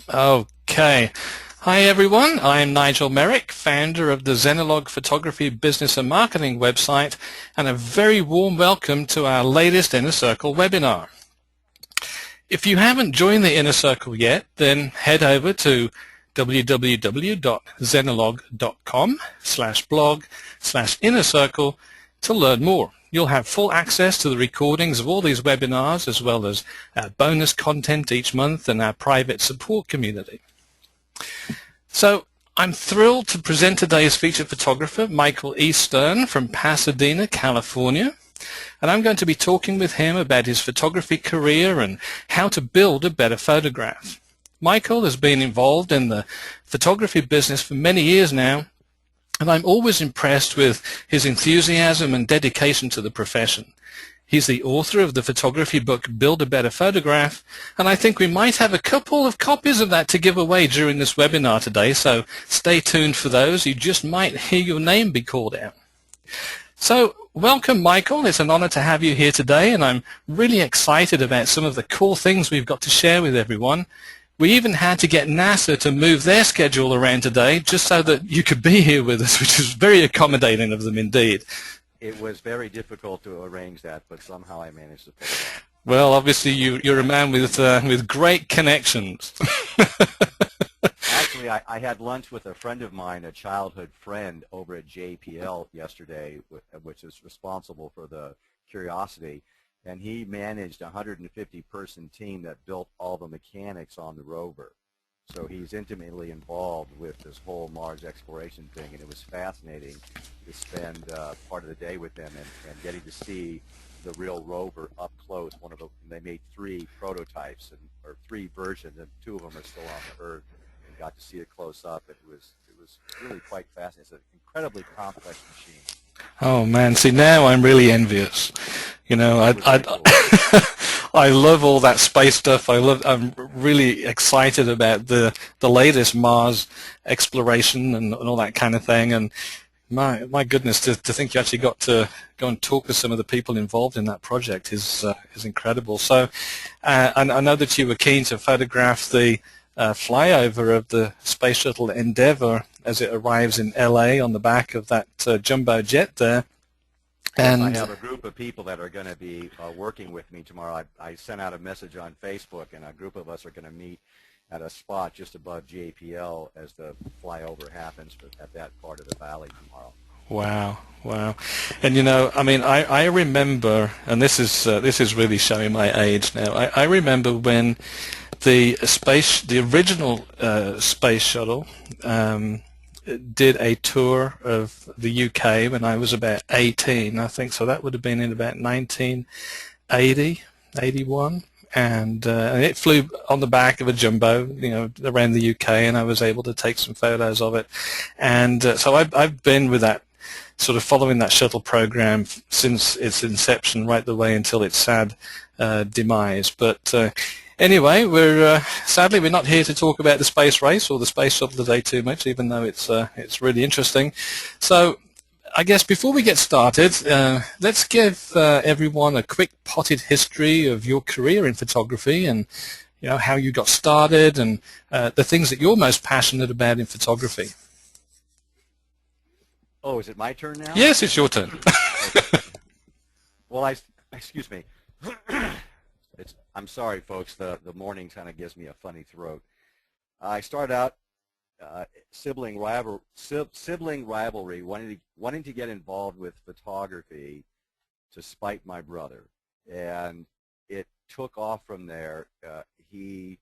Okay. Hi everyone, I'm Nigel Merrick, founder of the Xenolog Photography Business and Marketing website, and a very warm welcome to our latest Inner Circle webinar. If you haven't joined the Inner Circle yet, then head over to www.xenolog.com/blog/inner-circle to learn more. You'll have full access to the recordings of all these webinars, as well as bonus content each month and our private support community. So I'm thrilled to present today's featured photographer, Michael E. Stern from Pasadena, California. And I'm going to be talking with him about his photography career and how to build a better photograph. Michael has been involved in the photography business for many years now, and I'm always impressed with his enthusiasm and dedication to the profession. He's the author of the photography book, Build a Better Photograph, and I think we might have a couple of copies of that to give away during this webinar today, so stay tuned for those. You just might hear your name be called out. So, welcome Michael, it's an honor to have you here today, and I'm really excited about some of the cool things we've got to share with everyone. We even had to get NASA to move their schedule around today just so that you could be here with us, which is very accommodating of them indeed. It was very difficult to arrange that, but somehow I managed to pull it off. Well, obviously you're a man with great connections. Actually, I had lunch with a friend of mine, a childhood friend, over at JPL yesterday, which is responsible for the Curiosity, and he managed a 150-person team that built all the mechanics on the rover. So he's intimately involved with this whole Mars exploration thing, and it was fascinating to spend part of the day with them and getting to see the real rover up close. They made 3 prototypes or 3 versions, and 2 of them are still on the Earth, and got to see it close up. It was really quite fascinating. It's an incredibly complex machine. Oh man, see now I'm really envious. You know, I love all that space stuff. I'm really excited about the latest Mars exploration and all that kind of thing. And my goodness, to think you actually got to go and talk with some of the people involved in that project is incredible. So, and I know that you were keen to photograph the flyover of the Space Shuttle Endeavour as it arrives in LA on the back of that jumbo jet there. And I have a group of people that are going to be working with me tomorrow. I sent out a message on Facebook, and a group of us are going to meet at a spot just above JPL as the flyover happens at that part of the valley tomorrow. Wow, wow. And you know, I mean, I remember, and this is really showing my age now. I remember when the original space shuttle did a tour of the UK when I was about 18, I think. So that would have been in about 1980, 81. And it flew on the back of a jumbo, you know, around the UK, and I was able to take some photos of it. And so I've been with that, sort of following that shuttle program since its inception, right the way until its sad demise. But anyway, sadly we're not here to talk about the space race or the space shuttle today too much, even though it's really interesting. So I guess before we get started, let's give everyone a quick potted history of your career in photography, and you know how you got started, and the things that you're most passionate about in photography. Oh, is it my turn now? Yes, it's your turn. Okay. Well, excuse me. I'm sorry, folks. The morning kind of gives me a funny throat. I started out sibling rivalry, wanting to get involved with photography to spite my brother, and it took off from there. He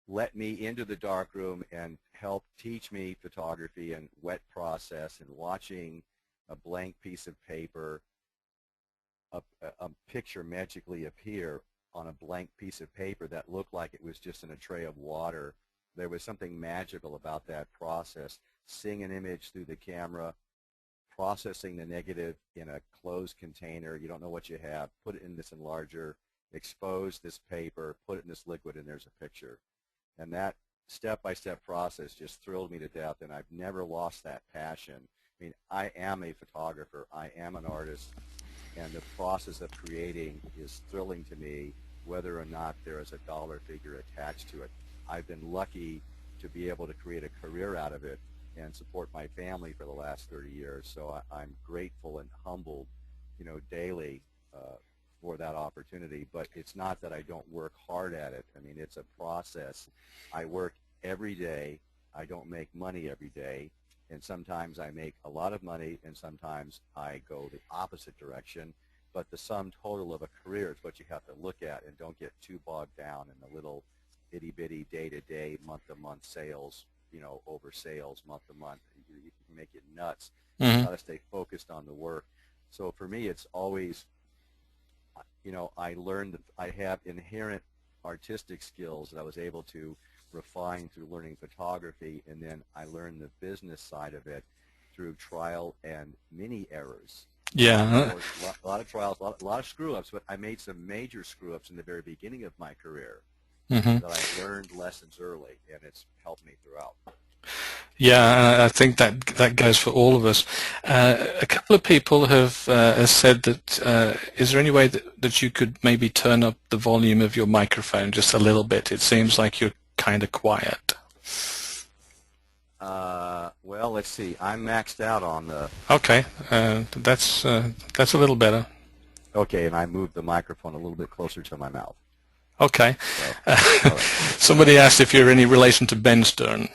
let me into the darkroom and helped teach me photography and wet process, and watching a blank piece of paper, a picture magically appear on a blank piece of paper that looked like it was just in a tray of water. There was something magical about that process. Seeing an image through the camera, processing the negative in a closed container, you don't know what you have, put it in this enlarger, expose this paper, put it in this liquid, and there's a picture. And that step-by-step process just thrilled me to death, and I've never lost that passion. I mean, I am a photographer, I am an artist, and the process of creating is thrilling to me, whether or not there is a dollar figure attached to it. I've been lucky to be able to create a career out of it and support my family for the last 30 years. So I'm grateful and humbled, daily for that opportunity. But it's not that I don't work hard at it. I mean, it's a process. I work every day. I don't make money every day. And sometimes I make a lot of money, and sometimes I go the opposite direction. But the sum total of a career is what you have to look at, and don't get too bogged down in the little itty-bitty day-to-day, month-to-month sales, over sales month-to-month. You can make it nuts. Mm-hmm. You got to stay focused on the work. So for me, it's always, I learned that I have inherent artistic skills that I was able to refine through learning photography, and then I learned the business side of it through trial and many errors. Yeah. A lot of trials, a lot of screw-ups, but I made some major screw-ups in the very beginning of my career Mm-hmm. that I learned lessons early, and it's helped me throughout. Yeah, I think that goes for all of us. A couple of people have said that, is there any way that you could maybe turn up the volume of your microphone just a little bit? It seems like you're kind of quiet. Well, let's see. I'm maxed out on the... Okay, that's a little better. Okay, and I moved the microphone a little bit closer to my mouth. Okay. So, all right. Somebody asked if you're any relation to Ben Stern.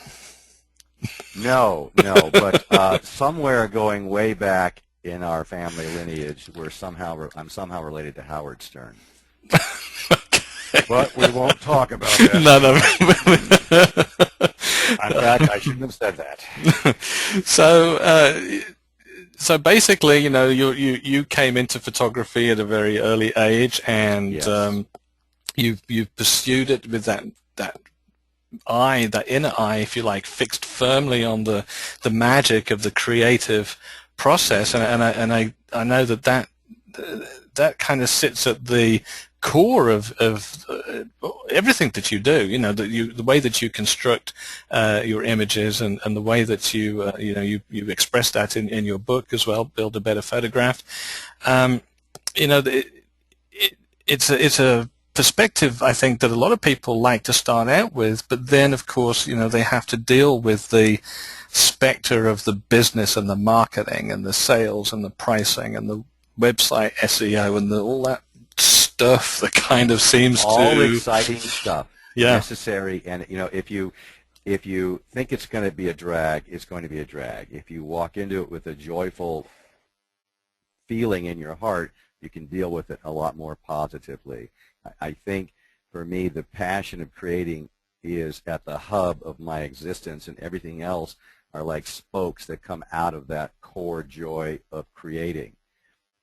No, but somewhere going way back in our family lineage, I'm somehow related to Howard Stern. Okay. But we won't talk about that. No. In fact, I shouldn't have said that. So basically, you came into photography at a very early age, and Yes. You've pursued it with that eye, that inner eye, if you like, fixed firmly on the magic of the creative process, and I know that kind of sits at the core of everything that you do. The way that you construct your images, and the way that you express that in your book as well, Build a Better Photograph. It's a perspective, I think, that a lot of people like to start out with, but then of course they have to deal with the specter of the business and the marketing and the sales and the pricing and the website SEO and all that stuff that kind of seems all exciting stuff. Yeah. Necessary, and if you think it's going to be a drag, it's going to be a drag. If you walk into it with a joyful feeling in your heart, you can deal with it a lot more positively. I think for me, the passion of creating is at the hub of my existence, and everything else are like spokes that come out of that core joy of creating.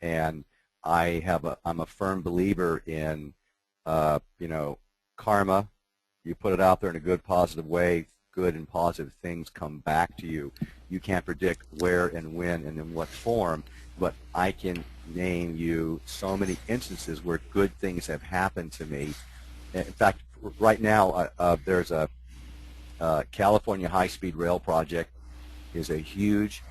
And I'm a firm believer in, karma. You put it out there in a good, positive way, good and positive things come back to you. You can't predict where and when and in what form, but I can name you so many instances where good things have happened to me. In fact, right now, there's a California high-speed rail project is a huge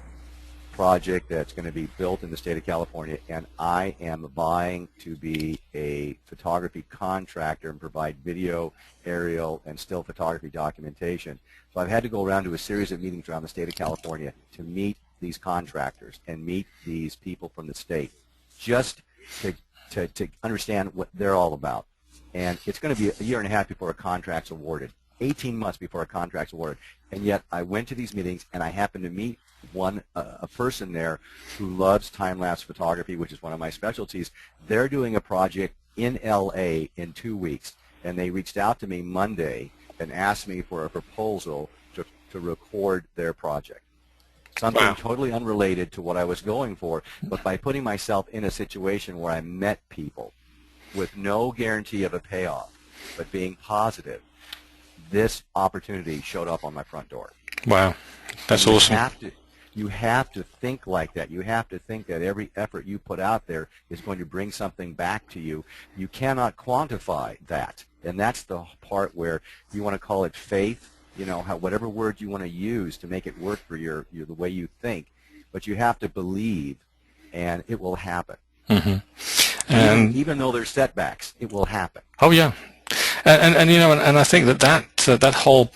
project that's going to be built in the state of California, and I am vying to be a photography contractor and provide video, aerial, and still photography documentation. So I've had to go around to a series of meetings around the state of California to meet these contractors and meet these people from the state, just to understand what they're all about. And it's going to be a year and a half before a contract's awarded, 18 months before a contract's awarded. And yet I went to these meetings, and I happened to meet a person there who loves time-lapse photography, which is one of my specialties. They're doing a project in LA in 2 weeks, and they reached out to me Monday and asked me for a proposal to record their project. Something Wow. Totally unrelated to what I was going for, but by putting myself in a situation where I met people with no guarantee of a payoff, but being positive, this opportunity showed up on my front door. Wow, that's And awesome. You have to think like that. You have to think that every effort you put out there is going to bring something back to you. You cannot quantify that, and that's the part where you want to call it faith, whatever word you want to use to make it work for the way you think, but you have to believe, and it will happen. Mm-hmm. And even though there's setbacks, it will happen. oh yeah, And you know, and I think that whole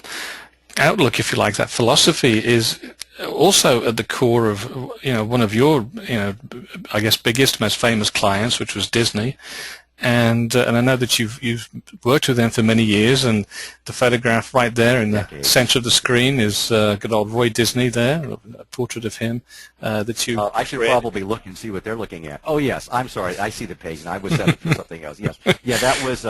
outlook, if you like, that philosophy is also at the core of, you know, one of your, you know, I guess biggest, most famous clients, which was Disney. And I know that you've worked with them for many years, and the photograph right there in the center of the screen is good old Roy Disney there, a portrait of him that you. I should probably look and see what they're looking at. Oh yes, I'm sorry, I see the page, and I was set up for something else. Yes, yeah, that was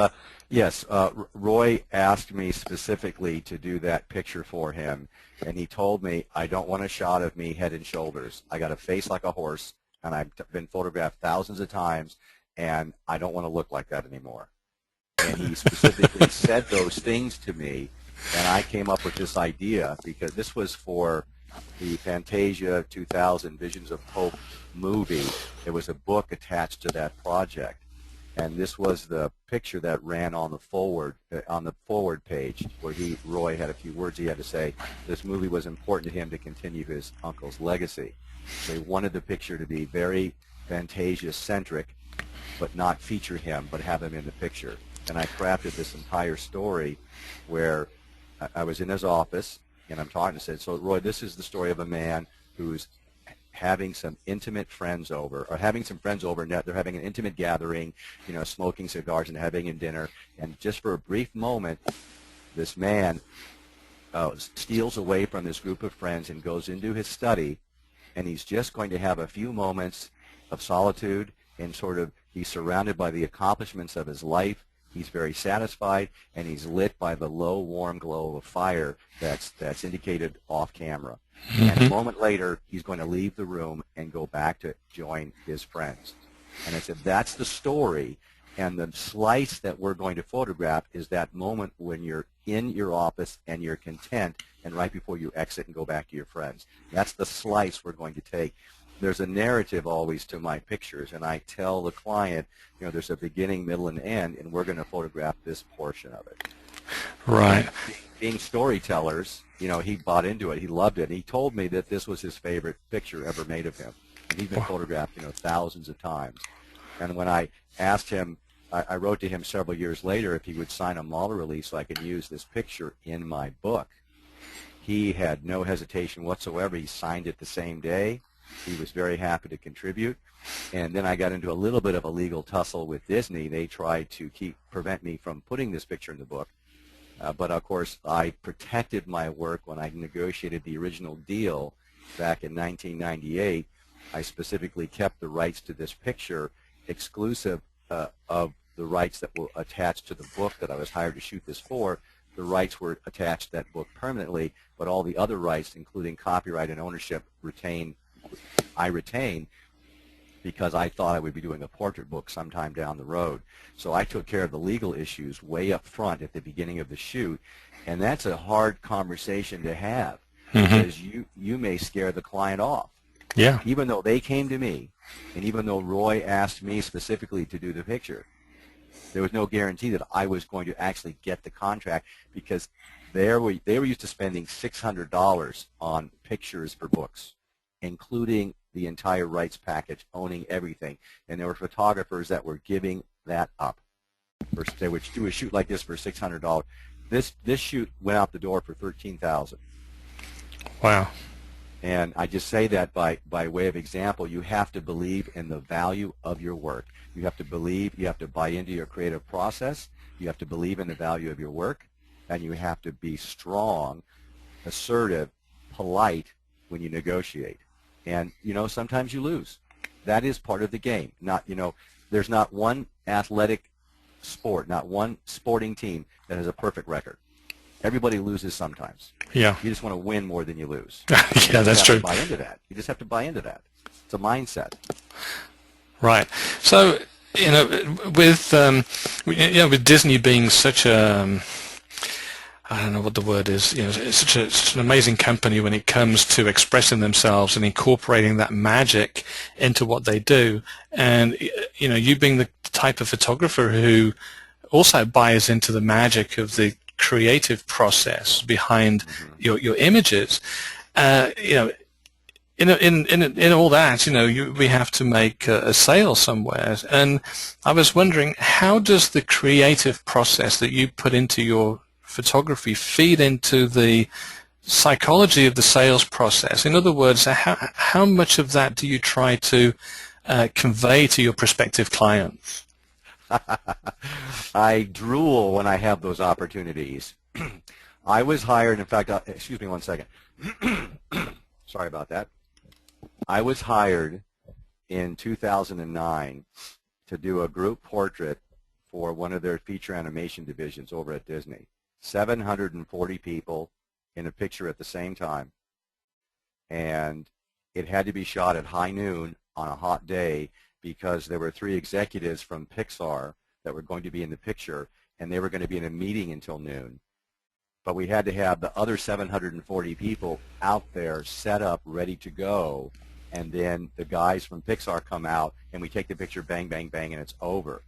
yes. Roy asked me specifically to do that picture for him, and he told me, I don't want a shot of me head and shoulders. I got a face like a horse, and I've been photographed thousands of times, and I don't want to look like that anymore. And he specifically said those things to me, and I came up with this idea because this was for the Fantasia 2000 Visions of Hope movie. There was a book attached to that project, and this was the picture that ran on the forward page, where Roy had a few words he had to say. This movie was important to him to continue his uncle's legacy. So he wanted the picture to be very Fantasia-centric, but not feature him, but have him in the picture. And I crafted this entire story where I was in his office, and I'm talking to him, so Roy, this is the story of a man who's having some intimate friends over, or having some friends over, and they're having an intimate gathering, you know, smoking cigars and having a dinner, and just for a brief moment, this man steals away from this group of friends and goes into his study, and he's just going to have a few moments of solitude, and sort of he's surrounded by the accomplishments of his life. He's very satisfied, and he's lit by the low, warm glow of a fire that's indicated off camera. Mm-hmm. And a moment later, he's going to leave the room and go back to join his friends. And I said, that's the story, and the slice that we're going to photograph is that moment when you're in your office and you're content, and right before you exit and go back to your friends. That's the slice we're going to take. There's a narrative always to my pictures, and I tell the client, you know, there's a beginning, middle, and end, and we're going to photograph this portion of it. Right. Being storytellers, you know, he bought into it. He loved it. He told me that this was his favorite picture ever made of him. And he's been photographed, you know, thousands of times. And when I asked him, I wrote to him several years later if he would sign a model release so I could use this picture in my book. He had no hesitation whatsoever. He signed it the same day. He was very happy to contribute. And then I got into a little bit of a legal tussle with Disney. They tried to prevent me from putting this picture in the book. But, of course, I protected my work when I negotiated the original deal back in 1998. I specifically kept the rights to this picture exclusive of the rights that were attached to the book that I was hired to shoot this for. The rights were attached to that book permanently, but all the other rights, including copyright and ownership, I retain because I thought I would be doing a portrait book sometime down the road. So I took care of the legal issues way up front at the beginning of the shoot, and that's a hard conversation to have because you may scare the client off. Yeah. Even though they came to me, and even though Roy asked me specifically to do the picture, there was no guarantee that I was going to actually get the contract because they were used to spending $600 on pictures for books, including the entire rights package, owning everything. And there were photographers that were giving that up. They would do a shoot like this for $600. This shoot went out the door for $13,000. Wow. And I just say that by way of example. You have to believe in the value of your work. You have to believe, you have to buy into your creative process. You have to believe in the value of your work. And you have to be strong, assertive, polite when you negotiate. And, you know, sometimes you lose. That is part of the game. Not, you know, there's not one athletic sport, not one sporting team that has a perfect record. Everybody loses sometimes. Yeah. You just want to win more than you lose. Yeah, that's true. You have to buy into that. You just have to buy into that. It's a mindset. Right. So, you know, with Disney being such a I don't know what the word is. You know, it's such an amazing company when it comes to expressing themselves and incorporating that magic into what they do. And you know, you being the type of photographer who also buys into the magic of the creative process behind your images. You know, in all that, we have to make a sale somewhere. And I was wondering, how does the creative process that you put into your photography feed into the psychology of the sales process? In other words, how much of that do you try to convey to your prospective clients? I drool when I have those opportunities. I was hired, in fact, excuse me one second. Sorry about that. I was hired in 2009 to do a group portrait for one of their feature animation divisions over at Disney. 740 people in a picture at the same time. And it had to be shot at high noon on a hot day because there were 3 executives from Pixar that were going to be in the picture, and they were going to be in a meeting until noon. But we had to have the other 740 people out there set up, ready to go, and then the guys from Pixar come out, and we take the picture, bang, bang, bang, and it's over.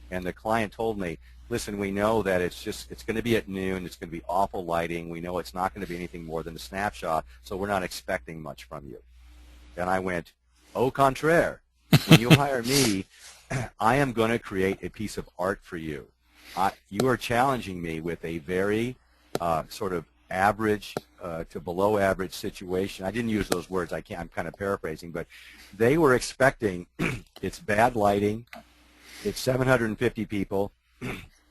And the client told me, listen, we know that it's going to be at noon, it's going to be awful lighting, we know it's not going to be anything more than a snapshot, so we're not expecting much from you. And I went, au contraire. When you hire me, I am going to create a piece of art for you. You are challenging me with a very sort of average to below average situation. I didn't use those words. I'm kind of paraphrasing, but they were expecting it's bad lighting, it's 750 people,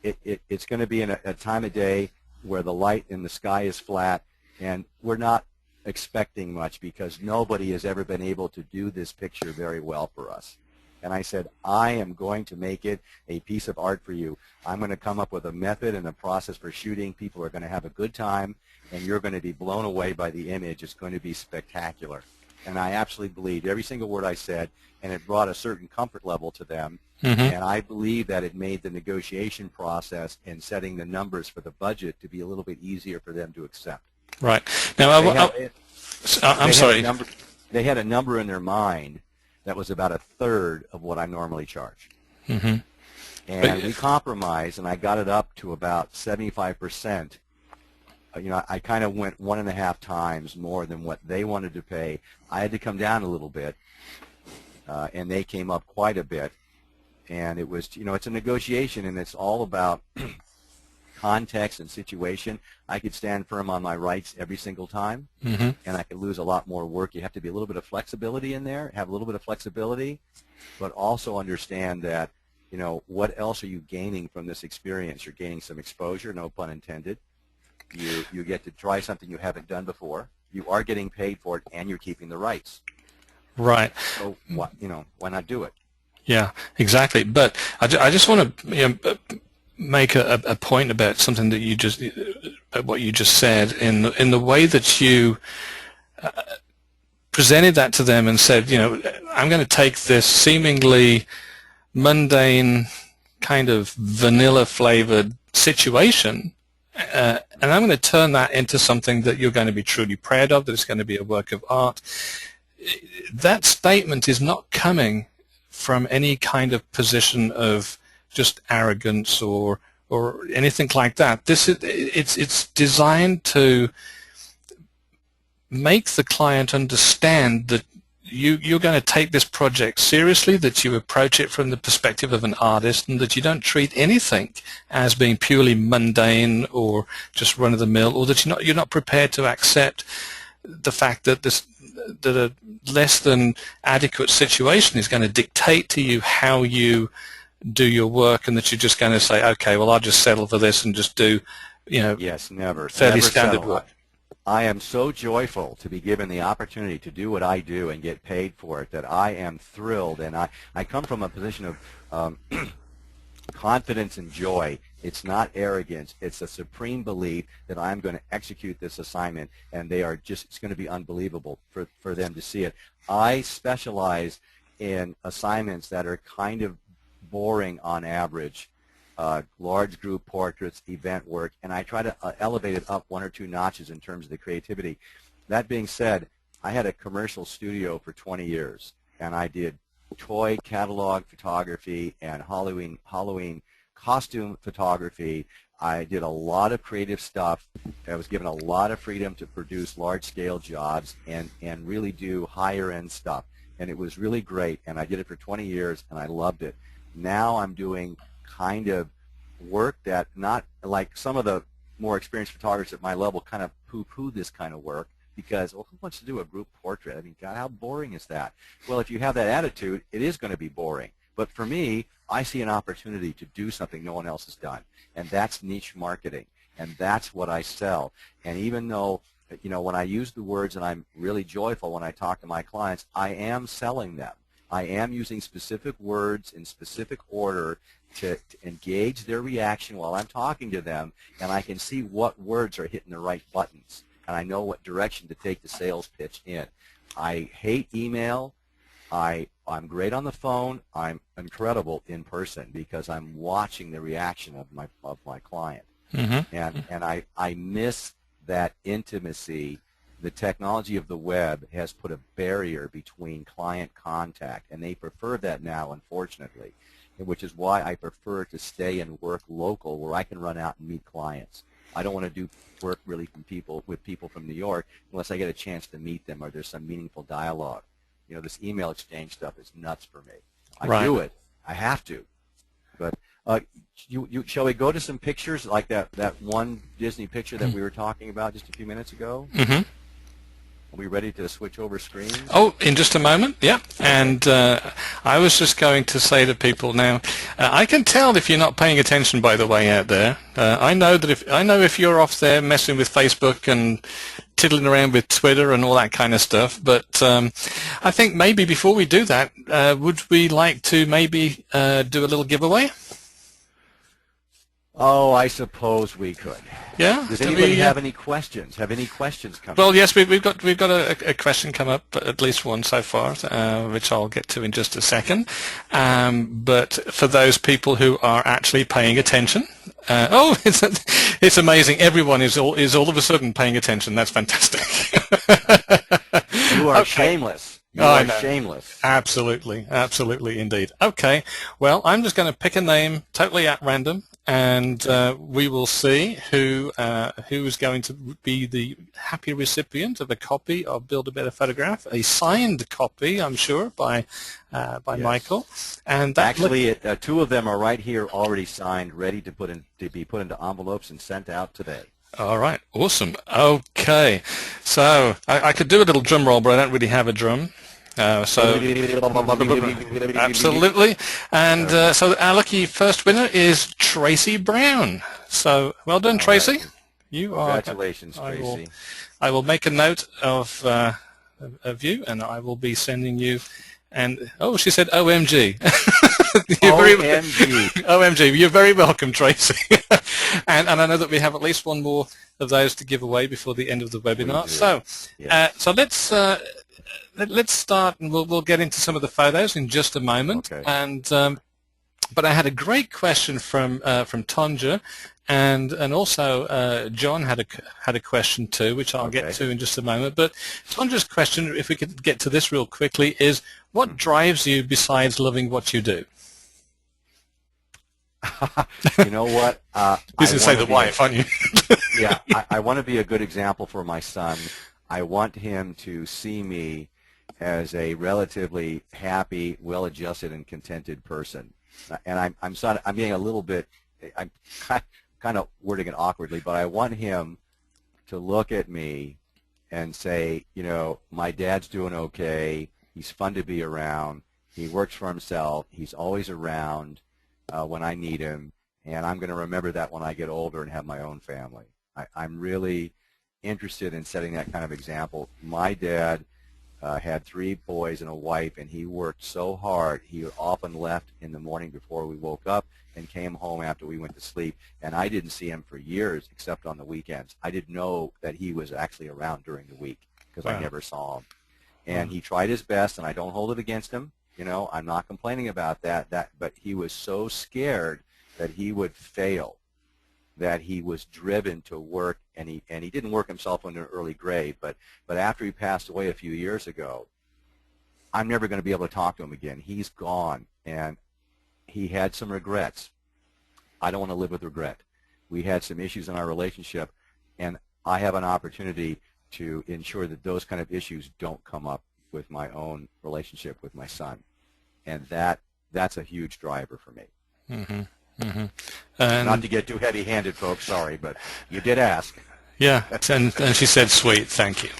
it's going to be in a time of day where the light in the sky is flat, and we're not expecting much because nobody has ever been able to do this picture very well for us. And I said, I am going to make it a piece of art for you. I'm going to come up with a method and a process for shooting. People are going to have a good time, and you're going to be blown away by the image. It's going to be spectacular. And I absolutely believed every single word I said, and it brought a certain comfort level to them. Mm-hmm. And I believe that it made the negotiation process and setting the numbers for the budget to be a little bit easier for them to accept. Right. Now, I'm sorry. They had a number in their mind that was about 1/3 of what I normally charge. Mm-hmm. And we compromised, and I got it up to about 75%. I kind of went 1.5 times more than what they wanted to pay. I had to come down a little bit, and they came up quite a bit. And it was, it's a negotiation, and it's all about context and situation. I could stand firm on my rights every single time, mm-hmm. and I could lose a lot more work. You have to be a little bit of flexibility in there, have a little bit of flexibility, but also understand that, what else are you gaining from this experience? You're gaining some exposure, no pun intended. You get to try something you haven't done before. You are getting paid for it, and you're keeping the rights. Right. So, why not do it? Yeah, exactly. But I just want to make a point about something that what you just said in the way that you presented that to them and said, I'm going to take this seemingly mundane kind of vanilla flavored situation and I'm going to turn that into something that you're going to be truly proud of, that it's going to be a work of art. That statement is not coming from any kind of position of just arrogance or anything like that. It's designed to make the client understand that you're going to take this project seriously, that you approach it from the perspective of an artist, and that you don't treat anything as being purely mundane or just run of the mill, or that you're not prepared to accept the fact that a less than adequate situation is going to dictate to you how you do your work, and that you're just going to say, okay, well, I'll just settle for this and just do, yes, never standard settle. work. I am so joyful to be given the opportunity to do what I do and get paid for it that I am thrilled, and I come from a position of confidence and joy. It's not arrogance. It's a supreme belief that I'm going to execute this assignment, and it's going to be unbelievable for them to see it. I specialize in assignments that are kind of boring on average, large group portraits, event work, and I try to elevate it up 1 or 2 notches in terms of the creativity. That being said, I had a commercial studio for 20 years, and I did toy catalog photography and Halloween costume photography. I did a lot of creative stuff. I was given a lot of freedom to produce large-scale jobs and really do higher-end stuff. And it was really great, and I did it for 20 years, and I loved it. Now I'm doing kind of work that, not like some of the more experienced photographers at my level, kind of poo-poo this kind of work because, well, who wants to do a group portrait? I mean, God, how boring is that? Well, if you have that attitude, it is going to be boring. But for me, I see an opportunity to do something no one else has done, and that's niche marketing, and that's what I sell. And even though, you know, when I use the words, and I'm really joyful when I talk to my clients, I am selling them. I am using specific words in specific order to engage their reaction while I'm talking to them, and I can see what words are hitting the right buttons, and I know what direction to take the sales pitch in. I hate email. I'm great on the phone. I'm incredible in person because I'm watching the reaction of my client. Mm-hmm. And I miss that intimacy. The technology of the web has put a barrier between client contact, and they prefer that now, unfortunately, which is why I prefer to stay and work local where I can run out and meet clients. I don't want to do work really with people from New York unless I get a chance to meet them or there's some meaningful dialogue. You know, this email exchange stuff is nuts for me. I do it. I have to. But shall we go to some pictures like that one Disney picture that we were talking about just a few minutes ago? Mm-hmm. Are we ready to switch over screens? Oh, in just a moment, yeah. And I was just going to say to people now, I can tell if you're not paying attention, by the way, out there. I know if you're off there messing with Facebook and tiddling around with Twitter and all that kind of stuff. But I think maybe before we do that, would we like to maybe do a little giveaway? Oh, I suppose we could. Yeah. Does anybody have any questions? Have any questions come? Well, yes, we've got a question come up, at least one so far, which I'll get to in just a second. But for those people who are actually paying attention, it's amazing. Everyone is all of a sudden paying attention. That's fantastic. You are shameless. You are shameless. Absolutely, absolutely, indeed. Okay, well, I'm just going to pick a name totally at random, and we will see who is going to be the happy recipient of a copy of Build a Better Photograph, a signed copy, I'm sure, by yes. Michael. And that actually, two of them are right here, already signed, ready to be put into envelopes and sent out today. All right, awesome. Okay, so I could do a little drum roll, but I don't really have a drum. Absolutely. And so our lucky first winner is Tracy Brown. So well done, Tracy. You are. Congratulations, Tracy. I will make a note of you, and I will be sending you. And she said OMG. OMG. OMG. You're very welcome, Tracy. and I know that we have at least one more of those to give away before the end of the webinar. So, yes. So let's start, and we'll get into some of the photos in just a moment. Okay. And but I had a great question from Tonja, and also John had a question too, which I'll get to in just a moment. But Tonja's question, if we could get to this real quickly, is what drives you besides loving what you do? You know what? You can say the wife, aren't you? Yeah, I want to be a good example for my son. I want him to see me as a relatively happy, well-adjusted, and contented person. And I'm being a little bit, I'm kind of wording it awkwardly, but I want him to look at me and say, you know, my dad's doing okay. He's fun to be around. He works for himself. He's always around when I need him, and I'm going to remember that when I get older and have my own family. I'm really interested in setting that kind of example. My dad had 3 boys and a wife, and he worked so hard. He often left in the morning before we woke up and came home after we went to sleep, and I didn't see him for years except on the weekends. I didn't know that he was actually around during the week because I never saw him. And he tried his best, and I don't hold it against him. You know, I'm not complaining about that. But he was so scared that he would fail, that he was driven to work, and he didn't work himself into an early grave. But after he passed away a few years ago, I'm never going to be able to talk to him again. He's gone, and he had some regrets. I don't want to live with regret. We had some issues in our relationship, and I have an opportunity to ensure that those kind of issues don't come up with my own relationship with my son. And that's a huge driver for me. Mm-hmm. Mm-hmm. Not to get too heavy-handed, folks, sorry, but you did ask. Yeah, and she said, "Sweet, thank you."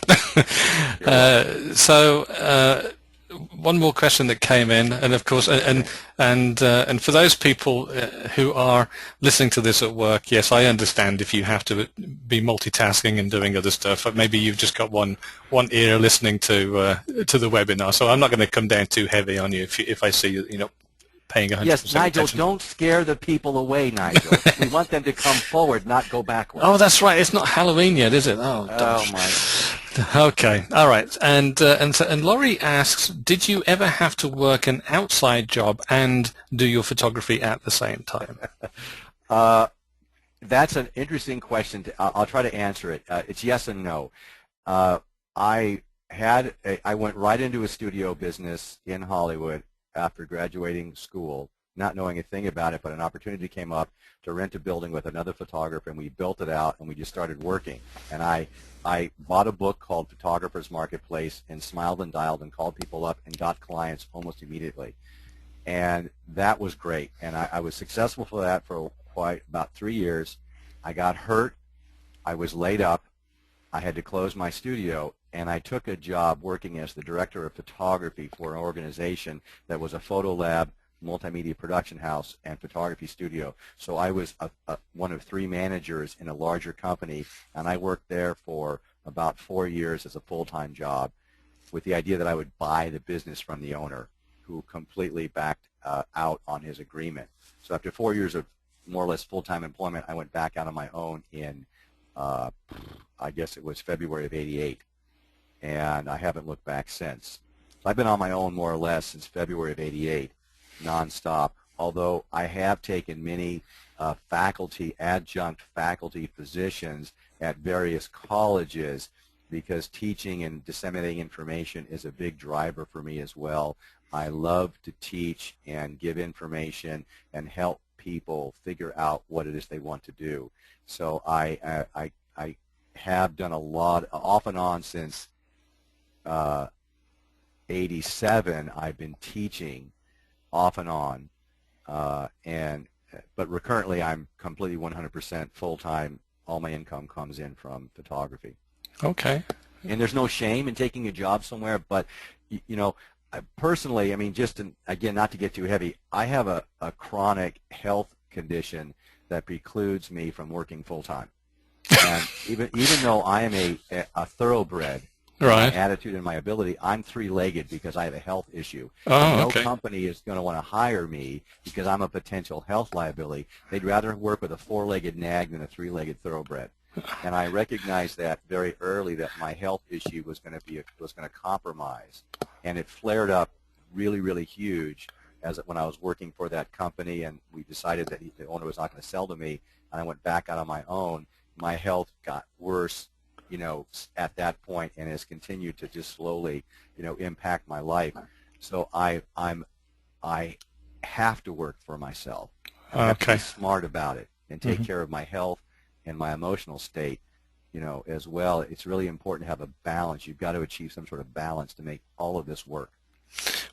One more question that came in, and of course, and for those people who are listening to this at work, yes, I understand if you have to be multitasking and doing other stuff. Maybe you've just got one ear listening to the webinar, so I'm not going to come down too heavy on you if I see you paying 100% Yes, Nigel, attention. don't scare the people away, Nigel. We want them to come forward, not go backwards. Oh, that's right. It's not Halloween yet, is it? Oh, Oh my. okay, all right. And Laurie asks, did you ever have to work an outside job and do your photography at the same time? That's an interesting question. I'll try to answer it. It's yes and no. I went right into a studio business in Hollywood after graduating school, not knowing a thing about it, but an opportunity came up to rent a building with another photographer, and we built it out, and we just started working. And I bought a book called Photographer's Marketplace and smiled and dialed and called people up and got clients almost immediately. And that was great. And I was successful for that for about 3 years. I got hurt. I was laid up. I had to close my studio, and I took a job working as the director of photography for an organization that was a photo lab, multimedia production house, and photography studio. So I was one of 3 managers in a larger company, and I worked there for about 4 years as a full-time job with the idea that I would buy the business from the owner, who completely backed out on his agreement. So after 4 years of more or less full-time employment, I went back out on my own in, I guess it was February of '88, and I haven't looked back since. So I've been on my own more or less since February of '88, nonstop, although I have taken many adjunct faculty positions at various colleges, because teaching and disseminating information is a big driver for me as well. I love to teach and give information and help people figure out what it is they want to do. So I have done a lot, off and on since '87. I've been teaching off and on, but currently I'm completely 100% full-time. All my income comes in from photography. Okay. And there's no shame in taking a job somewhere, but personally, I mean, again, not to get too heavy, I have a chronic health condition that precludes me from working full-time. And even though I am a thoroughbred, Right. my attitude and my ability, I'm 3-legged because I have a health issue. Oh, no okay. company is going to want to hire me because I'm a potential health liability. They'd rather work with a 4-legged nag than a 3-legged thoroughbred. And I recognized that very early, that my health issue was going to compromise, and it flared up really, really huge when I was working for that company, and we decided that the owner was not going to sell to me, and I went back out on my own. My health got worse, at that point, and has continued to just slowly, impact my life. So I have to work for myself. I have to be smart about it and take care of my health and my emotional state, as well. It's really important to have a balance. You've got to achieve some sort of balance to make all of this work.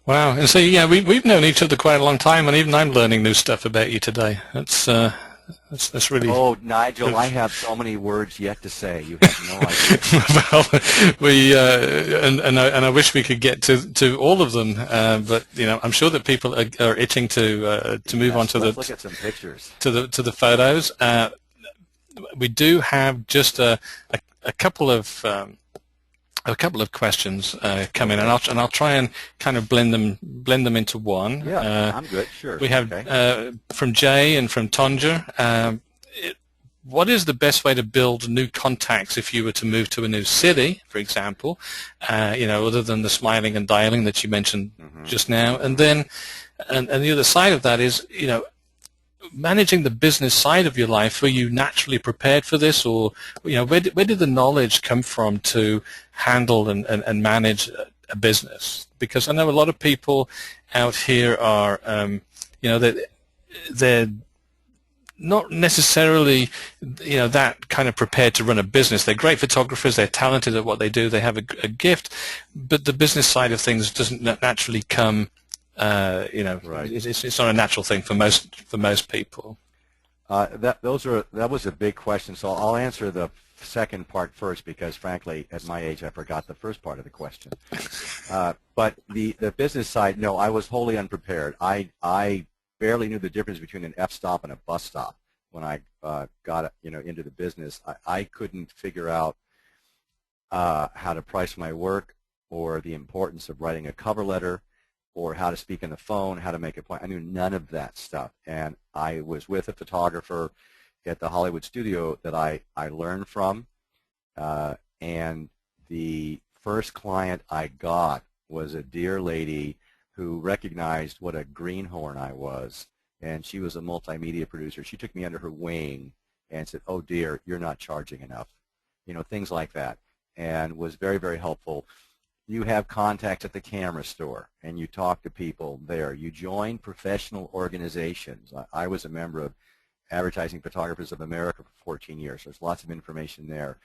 Wow. And so, yeah, we've known each other quite a long time, and even I'm learning new stuff about you today. That's really... Oh, Nigel, I have so many words yet to say. You have no idea. Well, I wish we could get to all of them, but I'm sure that people are itching to move on to let's look at some pictures. to the photos. We do have just a couple of questions come in, and I'll try and kind of blend them into one. Yeah, I'm good. Sure. We have from Jay and from Tonja. What is the best way to build new contacts if you were to move to a new city, for example? Other than the smiling and dialing that you mentioned just now, and then and the other side of that is managing the business side of your life. Were you naturally prepared for this, or where did the knowledge come from to handle and manage a business? Because I know a lot of people out here are they're not necessarily, that kind of prepared to run a business. They're great photographers. They're talented at what they do. They have a gift, but the business side of things doesn't naturally come. Right. It's not a natural thing for most people. That was a big question. So I'll answer the second part first because, frankly, at my age, I forgot the first part of the question. But the business side, no, I was wholly unprepared. I barely knew the difference between an f-stop and a bus stop when I got into the business. I couldn't figure out how to price my work or the importance of writing a cover letter or how to speak on the phone, how to make a point. I knew none of that stuff. And I was with a photographer at the Hollywood studio that I learned from. And the first client I got was a dear lady who recognized what a greenhorn I was. And she was a multimedia producer. She took me under her wing and said, "Oh dear, you're not charging enough." Things like that. And was very, very helpful. You have contacts at the camera store, and you talk to people there. You join professional organizations. I was a member of Advertising Photographers of America for 14 years. There's lots of information there.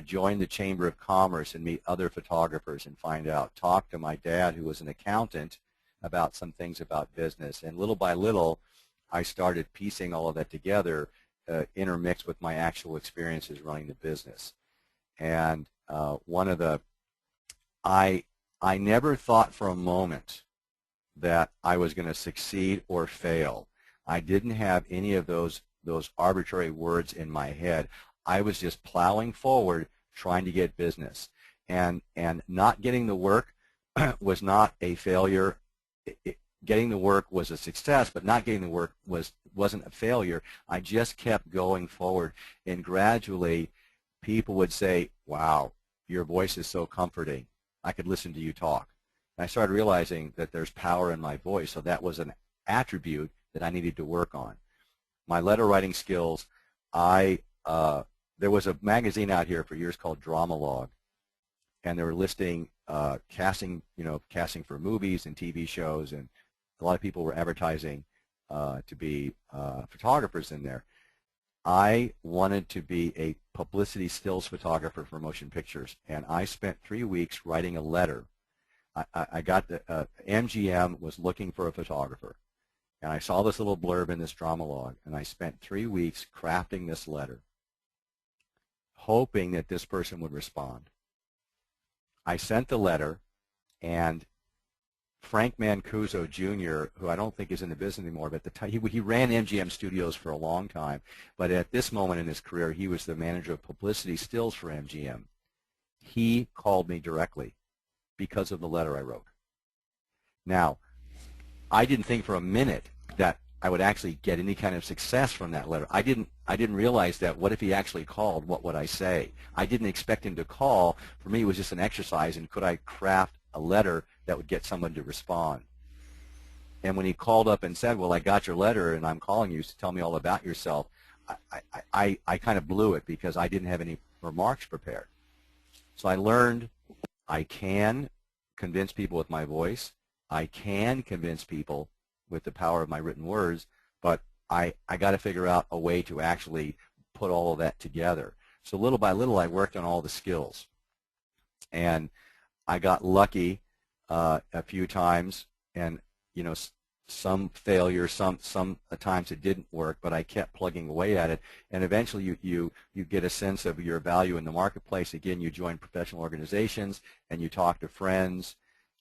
Join the Chamber of Commerce and meet other photographers and find out. Talk to my dad, who was an accountant, about some things about business. And little by little, I started piecing all of that together, intermixed with my actual experiences running the business. And I never thought for a moment that I was going to succeed or fail. I didn't have any of those arbitrary words in my head. I was just plowing forward, trying to get business. And not getting the work was not a failure. Getting the work was a success, but not getting the work wasn't a failure. I just kept going forward, and gradually people would say, "Wow, your voice is so comforting. I could listen to you talk." And I started realizing that there's power in my voice, so that was an attribute that I needed to work on. My letter writing skills, there was a magazine out here for years called Dramalog, and they were listing casting for movies and TV shows, and a lot of people were advertising to be photographers in there. I wanted to be a publicity stills photographer for motion pictures, and I spent 3 weeks writing a letter. I got MGM was looking for a photographer, and I saw this little blurb in this Dramalog, and I spent 3 weeks crafting this letter, hoping that this person would respond. I sent the letter, and Frank Mancuso Jr., who I don't think is in the business anymore, but at the time, he ran MGM Studios for a long time, but at this moment in his career, he was the manager of publicity stills for MGM. He called me directly because of the letter I wrote. Now, I didn't think for a minute that I would actually get any kind of success from that letter. I didn't realize that. What if he actually called? What would I say? I didn't expect him to call. For me, it was just an exercise, and could I craft a letter that would get someone to respond? And when he called up and said, "Well, I got your letter, and I'm calling you to tell me all about yourself," I kind of blew it because I didn't have any remarks prepared. So I learned I can convince people with my voice. I can convince people with the power of my written words, but I got to figure out a way to actually put all of that together. So little by little, I worked on all the skills. And I got lucky a few times, and some failure, some times it didn't work, but I kept plugging away at it, and eventually you get a sense of your value in the marketplace. Again, you join professional organizations, and you talk to friends,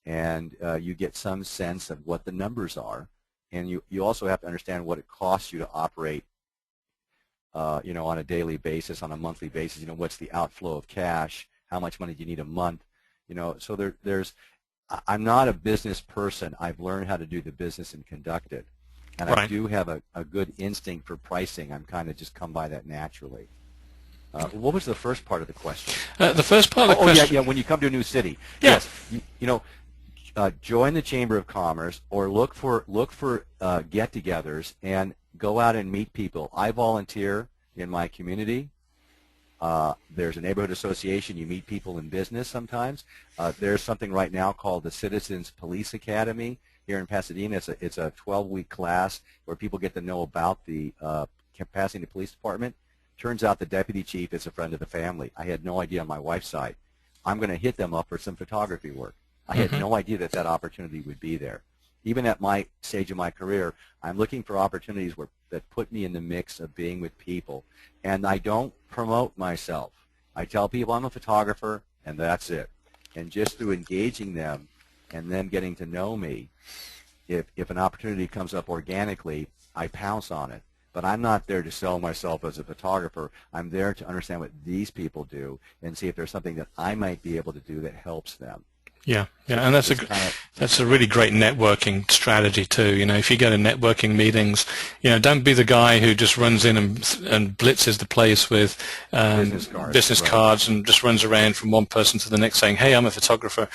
and you get some sense of what the numbers are, and you also have to understand what it costs you to operate on a daily basis, on a monthly basis. What's the outflow of cash? How much money do you need a month? So there's I'm not a business person. I've learned how to do the business and conduct it. And right. I do have a good instinct for pricing. I'm kind of just come by that naturally. What was the first part of the question? The first part of the question. Yeah, when you come to a new city. Yeah. Yes. Join the Chamber of Commerce or look for get-togethers and go out and meet people. I volunteer in my community. There's a neighborhood association. You meet people in business sometimes. There's something right now called the Citizens Police Academy here in Pasadena. It's a 12-week class where people get to know about the passing the police department. Turns out the deputy chief is a friend of the family. I had no idea on my wife's side. I'm going to hit them up for some photography work. I had no idea that that opportunity would be there. Even at my stage of my career, I'm looking for opportunities that put me in the mix of being with people. And I don't promote myself. I tell people I'm a photographer, and that's it. And just through engaging them and them getting to know me, if an opportunity comes up organically, I pounce on it. But I'm not there to sell myself as a photographer. I'm there to understand what these people do and see if there's something that I might be able to do that helps them. Yeah, yeah, and that's a really great networking strategy too. You know, if you go to networking meetings, you know, don't be the guy who just runs in and blitzes the place with business cards and just runs around from one person to the next saying, "Hey, I'm a photographer."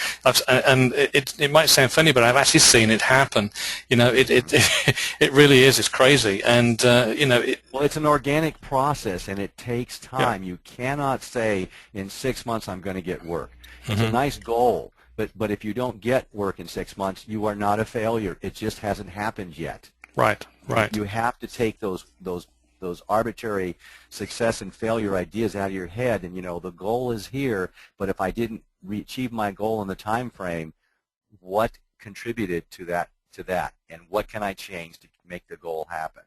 And it might sound funny, but I've actually seen it happen. You know, it really is. It's crazy, and you know. Well, it's an organic process, and it takes time. Yeah. You cannot say in 6 months I'm going to get work. It's a nice goal. But if you don't get work in 6 months, you are not a failure. It just hasn't happened yet. Right, right. You have to take those arbitrary success and failure ideas out of your head, and you know the goal is here. But if I didn't achieve my goal in the time frame, what contributed to that, and what can I change to make the goal happen?